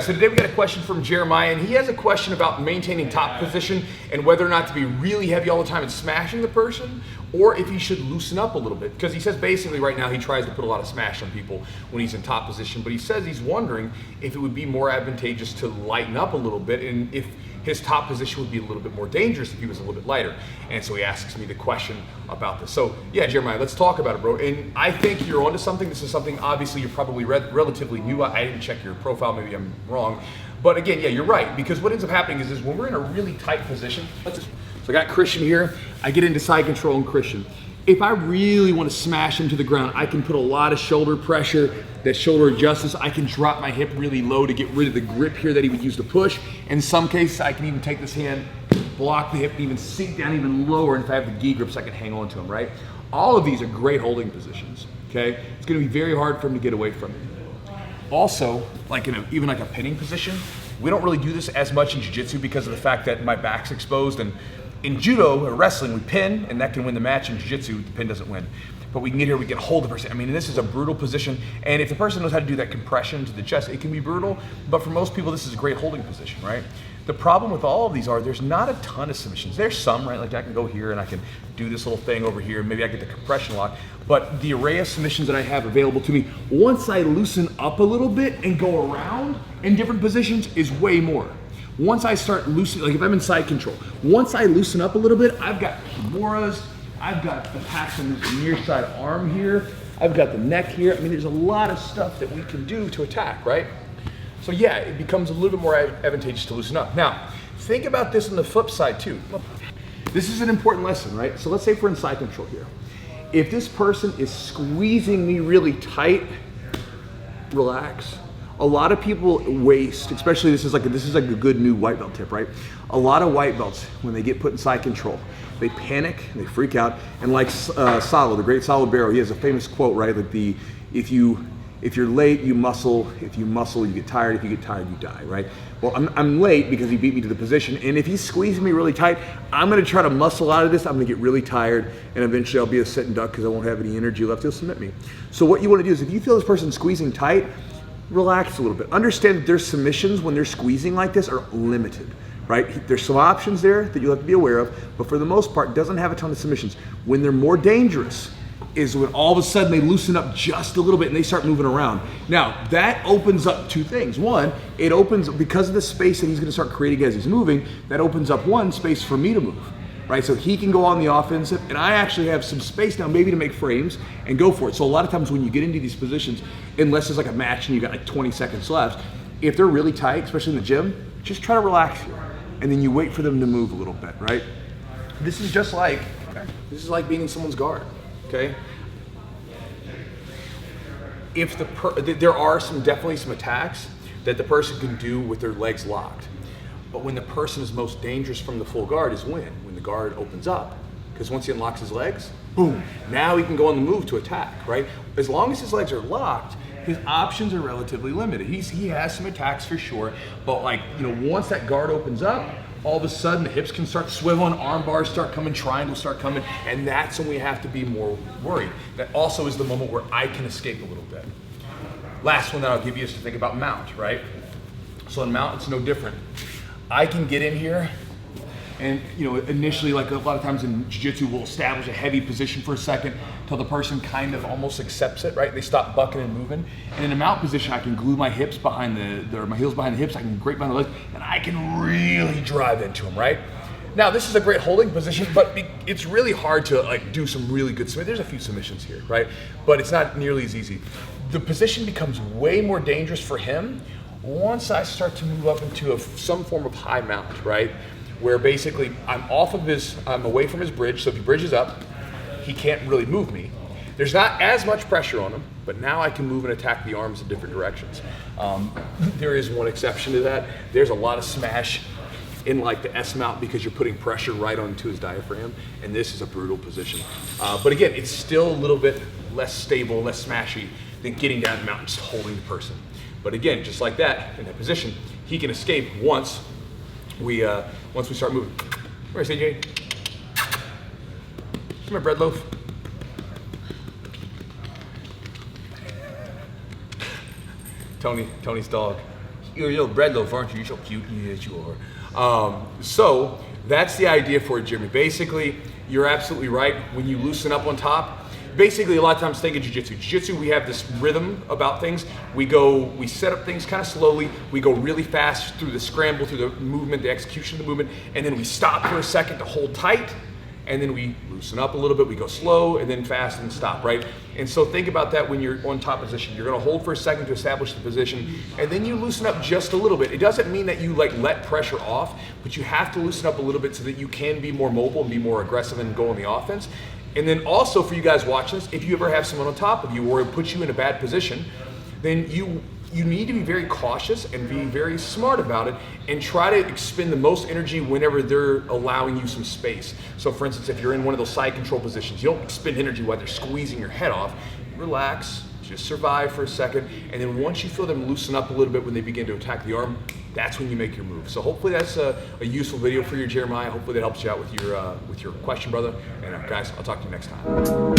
So today we got a question from Jeremiah, and he has a question about maintaining top position and whether or not to be really heavy all the time and smashing the person, or if he should loosen up a little bit. Because he says basically right now he tries to put a lot of smash on people when he's in top position, but he says he's wondering if it would be more advantageous to lighten up a little bit and if his top position would be a little bit more dangerous if he was a little bit lighter. And so he asks me the question about this. So yeah, Jeremiah, let's talk about it, bro. And I think you're onto something. This is something obviously you're probably relatively new. I didn't check your profile, maybe I'm wrong. But again, yeah, you're right. Because what ends up happening is when we're in a really tight position, so I got Christian here, I get into side control and Christian. If I really want to smash him to the ground, I can put a lot of shoulder pressure, that shoulder adjusts. I can drop my hip really low to get rid of the grip here that he would use to push. In some cases, I can even take this hand, block the hip, and even sink down even lower. And if I have the gi grips, I can hang on to him, right? All of these are great holding positions, okay? It's gonna be very hard for him to get away from it. Also, like even like a pinning position, we don't really do this as much in jiu-jitsu because of the fact that my back's exposed. And in judo or wrestling, we pin, and that can win the match. In jiu-jitsu, the pin doesn't win. But we can get here, we can hold the person. I mean, this is a brutal position. And if the person knows how to do that compression to the chest, it can be brutal. But for most people, this is a great holding position, right? The problem with all of these are there's not a ton of submissions. There's some, right? Like I can go here and I can do this little thing over here. Maybe I get the compression lock. But the array of submissions that I have available to me, once I loosen up a little bit and go around in different positions, is way more. Once I start loosening, like if I'm in side control, once I loosen up a little bit, I've got kimuras, I've got the packs on the near side arm here, I've got the neck here. I mean, there's a lot of stuff that we can do to attack, right? So yeah, it becomes a little bit more advantageous to loosen up. Now, think about this on the flip side too. This is an important lesson, right? So let's say if we're in side control here. If this person is squeezing me really tight, relax. A lot of people waste, especially this is like a good new white belt tip, right? A lot of white belts, when they get put in side control, they panic, they freak out, and like Salo, the great Salo Barrow, he has a famous quote, right? Like if you're late, you muscle. If you muscle, you get tired. If you get tired, you die, right? Well, I'm late because he beat me to the position, and if he's squeezing me really tight, I'm gonna try to muscle out of this. I'm gonna get really tired, and eventually I'll be a sit and duck because I won't have any energy left. He'll submit me. So what you wanna do is if you feel this person squeezing tight, relax a little bit. Understand that their submissions when they're squeezing like this are limited, right? There's some options there that you'll have to be aware of, but for the most part, doesn't have a ton of submissions. When they're more dangerous is when all of a sudden they loosen up just a little bit and they start moving around. Now, that opens up two things. One, it opens, because of the space that he's gonna start creating as he's moving, that opens up one space for me to move. Right, so he can go on the offensive, and I actually have some space now maybe to make frames and go for it. So a lot of times when you get into these positions, unless it's like a match and you got like 20 seconds left, if they're really tight, especially in the gym, just try to relax here. And then you wait for them to move a little bit, right? This is like being in someone's guard, okay? If there are definitely some attacks that the person can do with their legs locked. But when the person is most dangerous from the full guard is when the guard opens up. Because once he unlocks his legs, boom, now he can go on the move to attack, right? As long as his legs are locked, his options are relatively limited. He has some attacks for sure, but like, once that guard opens up, all of a sudden the hips can start swiveling, arm bars start coming, triangles start coming, and that's when we have to be more worried. That also is the moment where I can escape a little bit. Last one that I'll give you is to think about mount, right? So in mount, it's no different. I can get in here and, initially, like a lot of times in jiu-jitsu, we'll establish a heavy position for a second till the person kind of almost accepts it, right? They stop bucking and moving. And in a mount position, I can glue my hips behind my heels behind the hips, I can grate behind the legs, and I can really drive into them, right? Now, this is a great holding position, but it's really hard to like do some really good submissions. There's a few submissions here, right? But it's not nearly as easy. The position becomes way more dangerous for him once I start to move up into some form of high mount, right? Where basically I'm away from his bridge, so if he bridges up, he can't really move me. There's not as much pressure on him, but now I can move and attack the arms in different directions. There is one exception to that. There's a lot of smash in like the S mount because you're putting pressure right onto his diaphragm, and this is a brutal position. But again, it's still a little bit less stable, less smashy than getting down the mountain and just holding the person. But again, just like that, in that position, he can escape once we start moving. Where's AJ? Come here, bread loaf. Tony's dog. You're a little bread loaf, aren't you? You're so cute. Yes, you are. So that's the idea for it, Jimmy. Basically, you're absolutely right. When you loosen up on top, basically a lot of times think of jiu-jitsu. Jiu-jitsu, we have this rhythm about things. We set up things kind of slowly. We go really fast through the scramble, through the movement, the execution of the movement, and then we stop for a second to hold tight, and then we loosen up a little bit. We go slow and then fast and stop, right? And so think about that when you're on top position. You're gonna hold for a second to establish the position, and then you loosen up just a little bit. It doesn't mean that you like let pressure off, but you have to loosen up a little bit so that you can be more mobile and be more aggressive and go on the offense. And then also for you guys watching this, if you ever have someone on top of you or it puts you in a bad position, then you need to be very cautious and be very smart about it and try to expend the most energy whenever they're allowing you some space. So for instance, if you're in one of those side control positions, you don't expend energy while they're squeezing your head off. Relax, just survive for a second, and then once you feel them loosen up a little bit when they begin to attack the arm, that's when you make your move. So hopefully that's a useful video for you, Jeremiah. Hopefully that helps you out with your question, brother. And guys, I'll talk to you next time.